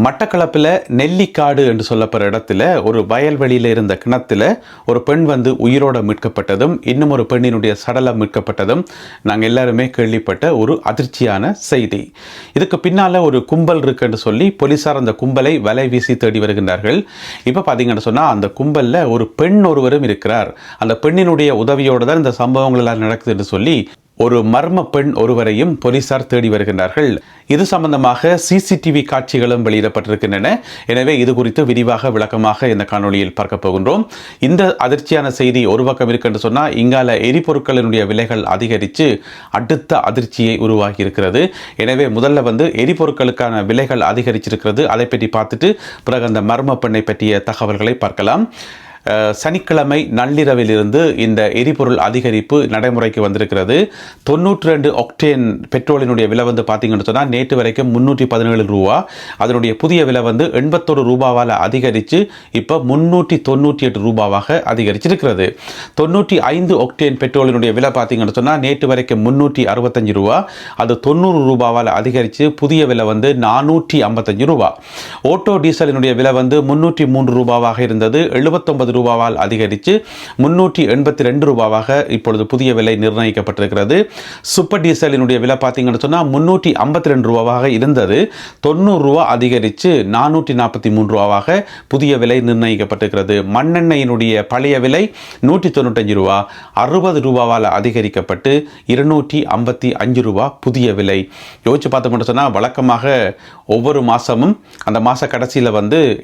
மட்டக்களப்பில் நெல்லிக்காடு என்று சொல்லப்படுற இடத்துல ஒரு வயல்வெளியில் இருந்த கிணத்துல ஒரு பெண் உயிரோடு மீட்கப்பட்டதும் இன்னும் ஒரு பெண்ணினுடைய சடலம் மீட்கப்பட்டதும் நாங்கள் எல்லாருமே கேள்விப்பட்ட ஒரு அதிர்ச்சியான செய்தி. இதுக்கு பின்னால் ஒரு கும்பல் இருக்குன்னு சொல்லி போலீஸார் அந்த கும்பலை வலை வீசி தேடி வருகின்றார்கள். இப்போ பார்த்தீங்கன்னு சொன்னால் அந்த கும்பலில் ஒரு பெண் ஒருவரும் இருக்கிறார். அந்த பெண்ணினுடைய உதவியோடு தான் இந்த சம்பவங்கள் எல்லாம் நடக்குதுன்னு சொல்லி ஒரு மர்ம பெண் ஒருவரையும் போலீசார் தேடி வருகின்றார்கள். இது சம்பந்தமாக சிசிடிவி காட்சிகளும் வெளியிடப்பட்டிருக்கின்றன. எனவே இது குறித்து விரிவாக விளக்கமாக இந்த காணொலியில் பார்க்க போகின்றோம். இந்த அதிர்ச்சியான செய்தி ஒரு பக்கம் இருக்குன்னு சொன்னால், இங்கால எரிபொருட்களினுடைய விலைகள் அதிகரித்து அடுத்த அதிர்ச்சியை உருவாகி இருக்கிறது. எனவே முதல்ல எரிபொருட்களுக்கான விலைகள் அதிகரிச்சிருக்கிறது. அதை பற்றி பார்த்துட்டு பிறகு அந்த மர்ம பெண்ணை பற்றிய தகவல்களை பார்க்கலாம். சனிக்கிழமை நள்ளிரவிலிருந்து இந்த எரிபொருள் அதிகரிப்பு நடைமுறைக்கு வந்திருக்கிறது. 92 ஒக்டேன் பெட்ரோலினுடைய விலை பார்த்தீங்கன்னு சொன்னால் நேற்று வரைக்கும் 317 ரூபா. அதனுடைய புதிய விலை 81 ரூபாவால் அதிகரித்து இப்போ 398 ரூபாவாக அதிகரிச்சிருக்கிறது. 95 ஒக்டேன் பெட்ரோலினுடைய விலை பார்த்தீங்கன்னு சொன்னால் நேற்று வரைக்கும் 365 ரூபா. அது 90 ரூபாவால் அதிகரித்து புதிய விலை 455 ரூபா. ஓட்டோ டீசலினுடைய விலை 303 ரூபாவாக இருந்தது. 79 ரூபாவால் அதிகரித்து 382 ரூபாவாக இப்பொழுது புதிய விலை நிர்ணயிக்கப்பட்டிருக்கிறது. சூப்பர் டீசலினுடைய விலை பார்த்தீங்கன்னு சொன்னால் 352 ரூபாவாக இருந்தது. 90 ரூபா அதிகரித்து 443 ரூபாவாக புதிய விலை நிர்ணயிக்கப்பட்டிருக்கிறது. மண்ணெண்ணெயினுடைய பழைய விலை 195 ரூபா 60 ரூபாவால் அதிகரிக்கப்பட்டு 255 ரூபா புதிய விலை. யோசிச்சு பார்த்தோம்னு சொன்னால், வழக்கமாக ஒவ்வொரு மாதமும் அந்த மாத கடைசியில்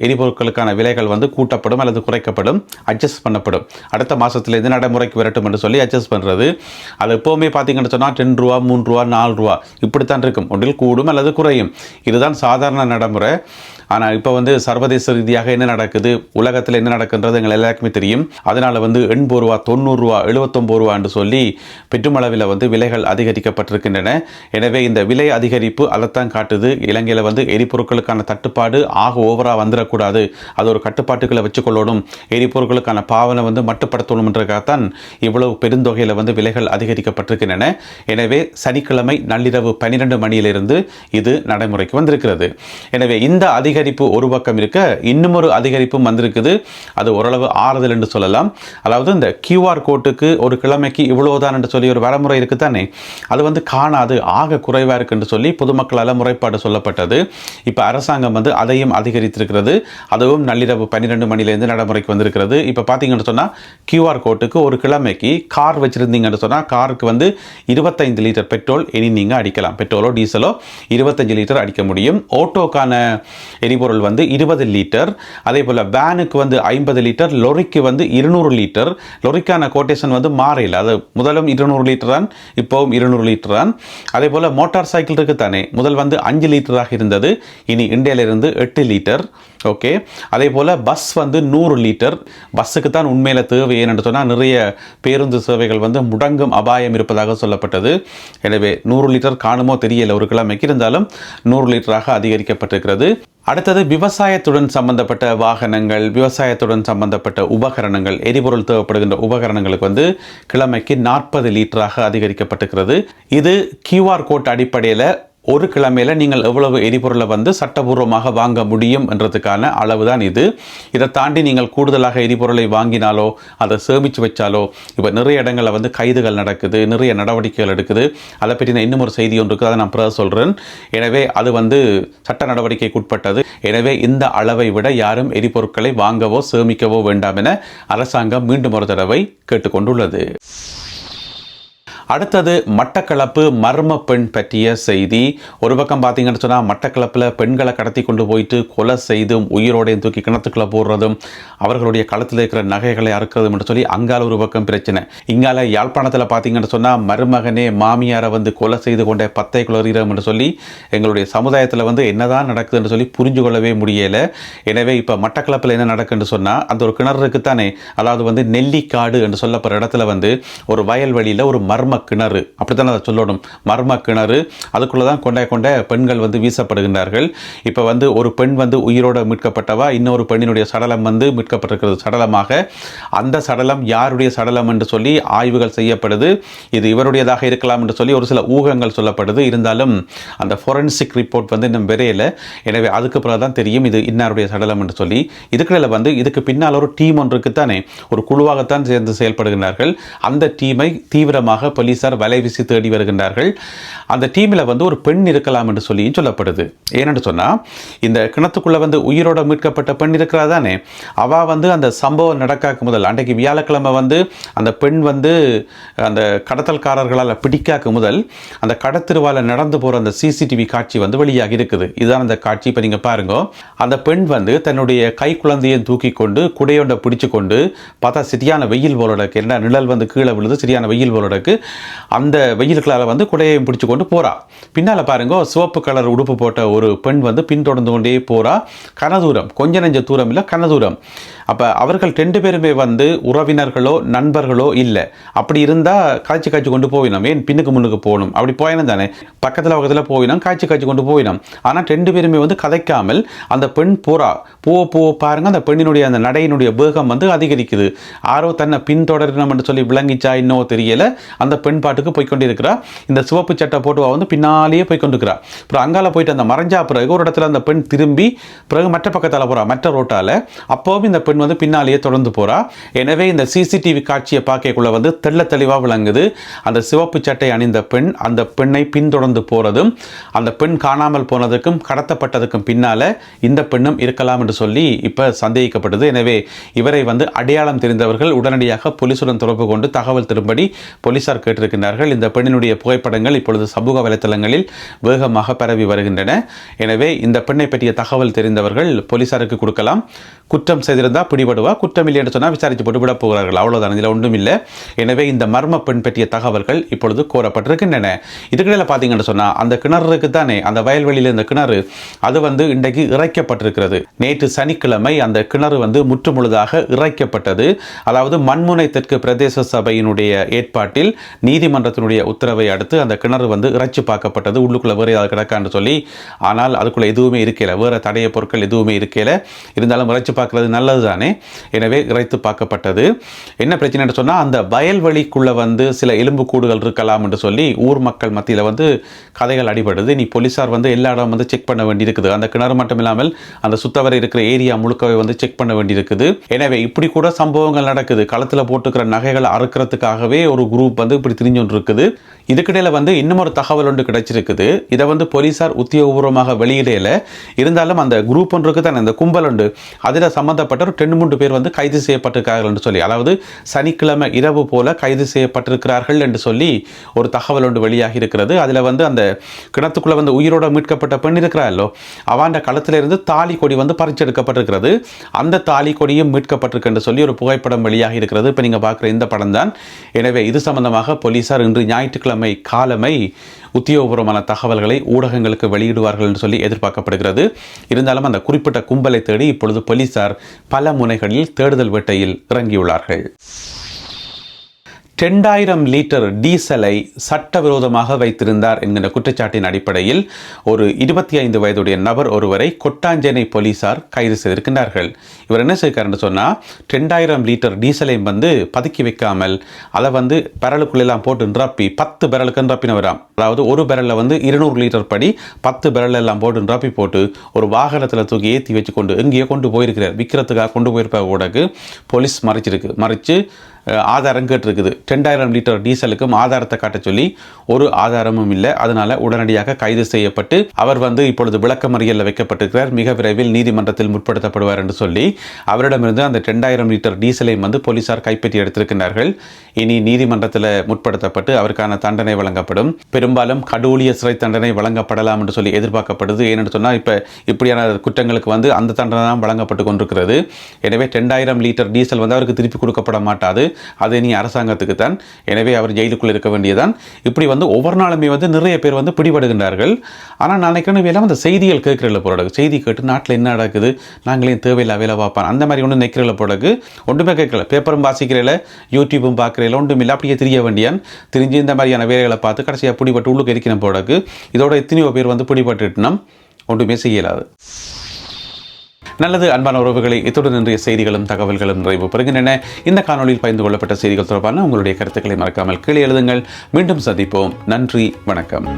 எரிபொருட்களுக்கான விலைகள் கூட்டப்படும் அல்லது குறைக்கப்படும், அட்ஜஸ்ட் பண்ணப்படும். அடுத்த மாதத்தில் எது நடைமுறைக்கு வரட்டும் என்று சொல்லி அட்ஜஸ்ட் பண்ணுறது. அது எப்போவுமே பார்த்தீங்கன்னு சொன்னால் 10 ரூபா 3 ரூபா 4 ரூபா இப்படித்தான் இருக்கும். ஒன்றில் கூடும் அல்லது குறையும். இதுதான் சாதாரண நடைமுறை. ஆனால் இப்போ சர்வதேச ரீதியாக என்ன நடக்குது, உலகத்தில் என்ன நடக்குன்றது எங்கள் எல்லாருக்குமே தெரியும். அதனால் 80 ரூபா 90 ரூபா 79 ரூபா என்று சொல்லி பெற்றுமளவில் விலைகள் அதிகரிக்கப்பட்டிருக்கின்றன. எனவே இந்த விலை அதிகரிப்பு அதைத்தான் காட்டுது. இலங்கையில் எரிபொருட்களுக்கான தட்டுப்பாடு ஆக ஓவராக வந்துடக்கூடாது, அது ஒரு கட்டுப்பாட்டுகளை வச்சுக்கொள்ளணும், எரிபொருட்களுக்கான பாவனை மட்டுப்படுத்தணும் என்றதுக்காகத்தான் இவ்வளவு பெருந்தொகையில் விலைகள் அதிகரிக்கப்பட்டிருக்கின்றன. எனவே சனிக்கிழமை நள்ளிரவு 12 மணியிலிருந்து இது நடைமுறைக்கு வந்திருக்கிறது. எனவே இந்த அதிகரிப்பு ஒரு பக்கம் இருக்க, இன்னும் ஒரு அதிகரிப்பும் வந்திருக்குது. அது ஓரளவு ஆறுதல் என்று சொல்லலாம். அதாவது இந்த QR கோட்டுக்கு ஒரு கிழமைக்கு இவ்வளவுதான் என்று சொல்லி ஒரு வரமுறை இருக்குதானே, அது காணாது, ஆக குறைவாக இருக்கு என்று சொல்லி பொதுமக்களால் முறைப்பாடு சொல்லப்பட்டது. இப்போ அரசாங்கம் அதையும் அதிகரித்திருக்கிறது. அதுவும் நள்ளிரவு 12 மணியிலிருந்து நடைமுறைக்கு வந்திருக்கிறது. இப்போ பார்த்தீங்கன்னு சொன்னால், QR கோட்டுக்கு ஒரு கிழமைக்கு கார் வச்சிருந்தீங்கன்னு சொன்னால், காருக்கு 25 லிட்டர் பெட்ரோல் இனி நீங்கள் அடிக்கலாம். பெட்ரோலோ டீசலோ 25 லிட்டர் அடிக்க முடியும். ஓட்டோக்கான எரிபொருள் 20 லிட்டர். அதே போல் வேனுக்கு 50 லிட்டர், லொரிக்கு 200 லிட்டர். லொரிக்கான கோட்டேஷன் மாறையில், அது முதலும் 200 லிட்டர் தான், இப்போவும் 200 லிட்டர் தான். அதே போல் மோட்டார் சைக்கிள் இருக்கு தானே, முதல் 5 லிட்டராக இருந்தது, இனி இந்தியாவிலிருந்து 8 லிட்டர். ஓகே. அதே போல் பஸ் 100 லிட்டர். பஸ்ஸுக்கு தான் உண்மையில் தேவை. ஏன்னு சொன்னால், நிறைய பேருந்து சேவைகள் முடங்கும் அபாயம் இருப்பதாக சொல்லப்பட்டது. எனவே 100 லிட்டர் காணுமோ தெரியல, ஒரு கிழமைக்கு இருந்தாலும் 100 லிட்டராக அதிகரிக்கப்பட்டிருக்கிறது. அடுத்தது விவசாயத்துடன் சம்பந்தப்பட்ட வாகனங்கள், விவசாயத்துடன் சம்பந்தப்பட்ட உபகரணங்கள், எரிபொருள் தேவைப்படுகின்ற உபகரணங்களுக்கு கிழமைக்கு 40 லிட்டராக அதிகரிக்கப்பட்டிருக்கிறது. இது QR கோட் அடிப்படையில் ஒரு கிழமையில் நீங்கள் எவ்வளவு எரிபொருளை சட்டபூர்வமாக வாங்க முடியும் என்றதுக்கான அளவு தான் இது. இதை தாண்டி நீங்கள் கூடுதலாக எரிபொருளை வாங்கினாலோ அதை சேமித்து வச்சாலோ இப்போ நிறைய இடங்களில் கைதுகள் நடக்குது, நிறைய நடவடிக்கைகள் எடுக்குது. அதை பற்றின இன்னும் ஒரு செய்தி ஒன்று இருக்குது, அதை நான் பிறகு சொல்கிறேன். எனவே அது சட்ட நடவடிக்கைக்கு உட்பட்டது. எனவே இந்த அளவை விட யாரும் எரிபொருட்களை வாங்கவோ சேமிக்கவோ வேண்டாம் என அரசாங்கம் மீண்டும் ஒரு தடவை கேட்டுக்கொண்டுள்ளது. அடுத்தது மட்டக்களப்பு மர்ம பெண் பற்றிய செய்தி. ஒரு பக்கம் பார்த்தீங்கன்னு சொன்னால், மட்டக்களப்பில் பெண்களை கடத்தி கொண்டு போயிட்டு கொலை செய்தும் உயிரோடையும் தூக்கி கிணத்துக்குள்ளே போடுறதும் அவர்களுடைய களத்தில் இருக்கிற நகைகளை அறுக்கிறதும் என்று சொல்லி அங்கால ஒரு பக்கம் பிரச்சனை. இங்கால யாழ்ப்பாணத்தில் பார்த்தீங்கன்னு சொன்னால், மருமகனே மாமியாரை கொலை செய்து கொண்ட பத்தை குளறீரம் என்று சொல்லி எங்களுடைய சமுதாயத்தில் என்னதான் நடக்குதுன்னு சொல்லி புரிஞ்சு கொள்ளவே முடியலை. எனவே இப்போ மட்டக்களப்பில் என்ன நடக்குன்னு சொன்னால், அந்த ஒரு கிணறு இருக்குத்தானே, அதாவது நெல்லிக்காடு என்று சொல்லப்படுற இடத்துல ஒரு வயல்வெளியில் ஒரு மர்ம கிணறு, அப்படித்தான் அதை சொல்லணும், மர்ம கிணறு. அதுக்குள்ளே தான் கொண்ட பெண்கள் வந்து வீசப்படுகின்றார்கள். இப்போ வந்து ஒரு பெண் வந்து உயிரோடு மீட்கப்பட்டவா, இன்னொரு பெண்ணினுடைய சடலம் வந்து மீட்கப்பட்டிருக்கிறது சடலமாக. அந்த சடலம் யாருடைய சடலம் என்று சொல்லி ஆய்வுகள் செய்யப்படுது. இது இவருடையதாக இருக்கலாம் என்று சொல்லி ஒரு சில ஊகங்கள் சொல்லப்படுது. இருந்தாலும் அந்த ஃபோரன்சிக் ரிப்போர்ட் வந்து இன்னும் விரையல. எனவே அதுக்கு பிறகு தான் தெரியும் இது இன்னாருடைய சடலம் என்று சொல்லி. இதுக்குள்ள வந்து இதுக்கு பின்னால் ஒரு டீம் ஒன்று இருக்குத்தானே, ஒரு குழுவாகத்தான் சேர்ந்து செயல்படுகின்றார்கள். அந்த டீமை தீவிரமாக போலீசார் வலை வீசி தேடி வருகின்றார்கள். அந்த டீமில் வந்து ஒரு பெண் இருக்கலாம் என்று சொல்லி சொல்லப்படுது. ஏனென்று சொன்னால், இந்த கிணத்துக்குள்ள வந்து உயிரோட மீட்கப்பட்ட பெண் இருக்கிறா தானே, அவள் வந்து அந்த சம்பவம் நடக்காக்கு முதல் அன்றைக்கு வியாழக்கிழமை வந்து அந்த பெண் வந்து அந்த கடத்தல்காரர்களால் பிடிக்காக்கு முதல் அந்த கடத்திருவால நடந்து போகிற அந்த சிசிடிவி காட்சி வந்து வெளியாகி இருக்குது. இதுதான் அந்த காட்சி. இப்போ நீங்கள் பாருங்க, அந்த பெண் வந்து தன்னுடைய கை குழந்தையை தூக்கி கொண்டு குடையோட பிடிச்சு கொண்டு பார்த்தா சரியான வெயில் போலடக்கு, என்ன நிழல் வந்து கீழே விழுது, சரியான வெயில் போலடக்கு. அந்த வெயிலுக்களால் வந்து குடையையும் பிடிச்சு கொண்டு போகிறா. பின்னால் பாருங்க, சிவப்பு கலர் உடுப்பு போட்ட ஒரு பெண் வந்து பின்தொடர்ந்து கொண்டே போகிறா. கனதூரம், கொஞ்ச நெஞ்ச தூரம் இல்லை, கனதூரம். அப்போ அவர்கள் 2 பேருமே வந்து உறவினர்களோ நண்பர்களோ இல்லை. அப்படி இருந்தால் காய்ச்சி கொண்டு போயினோம். ஏன் பின்னுக்கு முன்னுக்கு போகணும்? அப்படி போயினும் தானே, பக்கத்தில் போயினோம், காய்ச்சி கொண்டு போயினோம். ஆனால் 2 பேருமே வந்து கதைக்காமல் அந்த பெண் போகிறா. போக பாருங்க, அந்த பெண்ணினுடைய அந்த நடையினுடைய வேகம் வந்து அதிகரிக்குது. ஆரோ தன்னை பின்தொடரணும் என்று சொல்லி விளங்கிச்சா இன்னும் தெரியல. அந்த பெண் பாட்டுக்கு போய்கொண்டிருக்கிறா. இந்த சிவப்பு சட்டை போட்டு வந்து பின்னாலேயே போய்கொண்டிருக்கிறா. அப்புறம் அங்கால போயிட்டு அந்த மறைஞ்சா பிறகு ஒரு இடத்துல அந்த பெண் திரும்பி பிறகு மற்ற பக்கத்தால் போகிறா, மற்ற ரோட்டால். அப்போவும் இந்த பெண் வந்து பின்னாலேயே தொடர்ந்து போறா. எனவே இந்த சிசிடிவி காட்சியை பார்க்கக்குள்ள வந்து தெளிவாக விளங்குது. அந்த சிவப்பு சட்டை அணிந்த பெண் அந்த பெண்ணை பின்தொடர்ந்து போறதும், அந்த பெண் காணாமல் போனதுக்கும் கடத்தப்பட்டதுக்கும் பின்னால இந்த பெண்ணும் இருக்கலாம் என்று சொல்லி இப்ப சந்தேகிக்கப்படுது. எனவே இவரை வந்து அடையாளம் தெரிந்தவர்கள் உடனடியாக போலீசுடன் தொடர்பு கொண்டு தகவல் தரும்படி போலீசார் கேட்டிருக்கிறார்கள். இந்த பெண்ணினுடைய புகைப்படங்கள் இப்பொழுது சமூக வலைத்தளங்களில் வேகமாக பரவி வருகின்றன. எனவே இந்த பெண்ணை பற்றிய தகவல் தெரிந்தவர்கள் போலீசாருக்கு கொடுக்கலாம். குற்றம் செய்திருந்தால் பிடிபடுவா, குற்றம் இல்லை என்று சொன்னால் விசாரித்து போட்டு விட போகிறார்கள். அவ்வளவுதான், இதில் ஒன்றும் இல்லை. எனவே இந்த மர்ம பெண் பற்றிய தகவல்கள் இப்பொழுது கோரப்பட்டிருக்கின்றன. இதுக்கிடையில் பார்த்தீங்கன்னு சொன்னால், அந்த கிணறு இருக்கு தானே, அந்த வயல்வெளியில் இந்த கிணறு, அது வந்து இன்றைக்கு இறைக்கப்பட்டிருக்கிறது. நேற்று சனிக்கிழமை அந்த கிணறு வந்து முற்றுமுழுதாக இறைக்கப்பட்டது. அதாவது மண்முனை தெற்கு பிரதேச சபையினுடைய ஏற்பாட்டில் நீதிமன்றத்தினுடைய உத்தரவை அடுத்து அந்த கிணறு வந்து இறைச்சி பார்க்கப்பட்டது. உள்ளுக்குள்ள வேறு ஏதாவது கிடக்கான்னு சொல்லி. ஆனால் அதுக்குள்ள எதுவுமே இருக்கல, வேற தடைய பொருட்கள் எதுவுமே இருக்கல. இருந்தாலும் இறைச்சி பார்க்கறது நல்லது தானே. எனவே இறைத்து பார்க்கப்பட்டது. என்ன பிரச்சனை சொன்னால், அந்த வயல்வெளிக்குள்ள வந்து சில எலும்பு கூடுகள் இருக்கலாம் என்று சொல்லி ஊர் மக்கள் மத்தியில் வந்து கதைகள் அடிபடுது. நீ போலீசார் வந்து எல்லா இடம் வந்து செக் பண்ண வேண்டி இருக்குது. அந்த கிணறு மட்டும் இல்லாமல் அந்த சுத்தவரை இருக்கிற ஏரியா முழுக்கவே வந்து செக் பண்ண வேண்டி இருக்குது. எனவே இப்படி கூட சம்பவங்கள் நடக்குது. களத்தில் போட்டுக்கிற நகைகளை அறுக்கிறதுக்காகவே ஒரு குரூப் வந்து இப்படி திரிஞ்சொன்று இருக்குது. இதுக்கிடையில வந்து இன்னும் ஒரு தகவல் ஒன்று கிடைச்சிருக்குது. இதை வந்து போலீசார் உத்தியோகபூர்வமாக வெளியிடையில இருந்தாலும் அந்த குரூப் ஒன்று இருக்குது, அந்த கும்பல் உண்டு, அதில் சம்பந்தப்பட்ட ஒரு 2-3 பேர் வந்து கைது செய்யப்பட்டிருக்கிறார்கள் என்று சொல்லி, அதாவது சனிக்கிழமை இரவு போல கைது செய்யப்பட்டிருக்கிறார்கள் என்று சொல்லி ஒரு தகவல் ஒன்று வெளியாகி இருக்கிறது. அதில் வந்து அந்த கிணத்துக்குள்ள வந்து உயிரோட மீட்கப்பட்ட பெண் இருக்கிறாரோ, அவாண்ட களத்தில் இருந்து தாலி கொடி வந்து பறிச்செடுக்கப்பட்டிருக்கிறது. அந்த தாலி கொடியும் மீட்கப்பட்டிருக்கு என்று சொல்லி ஒரு புகைப்படம் வெளியாகி இருக்கிறது. இப்போ நீங்கள் பார்க்குற இந்த படம் தான். எனவே இது சம்பந்தமாக போலீசார் இன்று ஞாயிற்றுக்கிழமை காலமை உத்தியோகபூர்வமான தகவல்களை ஊடகங்களுக்கு வெளியிடுவார்கள் என்று சொல்லி எதிர்பார்க்கப்படுகிறது. இருந்தாலும் அந்த குறிப்பிட்ட கும்பலை தேடி இப்பொழுது போலீசார் பல முனைகளில் தேடுதல் வேட்டையில் இறங்கியுள்ளார்கள். 2000 லிட்டர் டீசலை சட்டவிரோதமாக வைத்திருந்தார் என்கிற குற்றச்சாட்டின் அடிப்படையில் ஒரு 25 வயதுடைய நபர் ஒருவரை கொட்டாஞ்சேனை போலீசார் கைது செய்திருக்கின்றார்கள். இவர் என்ன செய்கிறார்னு சொன்னால், 2000 லிட்டர் டீசலை வந்து பதுக்கி வைக்காமல் அதை வந்து பெரலுக்குள்ளெல்லாம் போட்டு நிரப்பி 10 பெரலுக்கு நிரப்பினவராம். அதாவது ஒரு பெரலில் வந்து 200 லிட்டர் படி 10 பெரல் எல்லாம் போட்டு நிரப்பி போட்டு ஒரு வாகனத்தில் தூக்கி ஏற்றி வச்சு கொண்டு எங்கேயோ கொண்டு போயிருக்கிறார். விற்கிறதுக்காக கொண்டு போயிருப்ப கூட போலீஸ் மறைச்சு ஆதாரம் கேட்டிருக்குது. 2000 லிட்டர் டீசலுக்கும் ஆதாரத்தை காட்ட சொல்லி ஒரு ஆதாரமும் இல்லை. அதனால உடனடியாக கைது செய்யப்பட்டு அவர் வந்து இப்பொழுது விளக்கமறியலில் வைக்கப்பட்டிருக்கிறார். மிக விரைவில் நீதிமன்றத்தில் முற்படுத்தப்படுவார் என்று சொல்லி அவரிடமிருந்து அந்த 2000 லிட்டர் டீசலை வந்து போலீசார் கைப்பற்றி எடுத்திருக்கிறார்கள். இனி நீதிமன்றத்தில் முற்படுத்தப்பட்டு அவருக்கான தண்டனை வழங்கப்படும். பெரும்பாலும் கடூழிய சிறை தண்டனை வழங்கப்படலாம் என்று சொல்லி எதிர்பார்க்கப்படுது. ஏனென்று சொன்னால் இப்போ இப்படியான குற்றங்களுக்கு வந்து அந்த தண்டனை தான் வழங்கப்பட்டு கொண்டிருக்கிறது. எனவே 2000 லிட்டர் டீசல் வந்து அவருக்கு திருப்பி கொடுக்கப்பட மாட்டாது. அது நீ அரசாங்கத்துக்கு தான், எனவே அவர் ஜெயிலுக்குள் இருக்க வேண்டியதான். இப்படி வந்து ஒவ்வொரு நாளுமே வந்து நிறைய பேர் வந்து பிடிபடுகின்றார்கள். ஆனால் நான் நினைக்கிறேன் எல்லாம் அந்த செய்திகள் கேட்கிறல போறதுக்கு, செய்தி கேட்டு நாட்டில் என்ன நடக்குது, நாங்களே தேவையில்லை வேலை பார்ப்பேன் அந்த மாதிரி ஒன்று நிற்கிறல போறதுக்கு ஒன்றுமே கேட்கல. பேப்பரும் வாசிக்கிறல, யூடியூப்பும் பார்க்குறல, ஒன்றும் இல்லை. அப்படியே தெரிய வேண்டியான் தெரிஞ்சு இந்த மாதிரியான வேலைகளை பார்த்து கடைசியாக பிடிபட்டு உள்ளுக்கு இருக்கிற போறதுக்கு இதோட எத்தனையோ பேர் வந்து பிடிபட்டுனா ஒன்றுமே செய்யலாது. நல்லது அன்பான உறவுகளை, இத்துடன் இன்றைய செய்திகளும் தகவல்களும் நிறைவு பெறுகின்றன. இந்த காணொலியில் பகிர்ந்து கொள்ளப்பட்ட செய்திகள் தொடர்பான உங்களுடைய கருத்துக்களை மறக்காமல் கீழே எழுதுங்கள். மீண்டும் சந்திப்போம். நன்றி, வணக்கம்.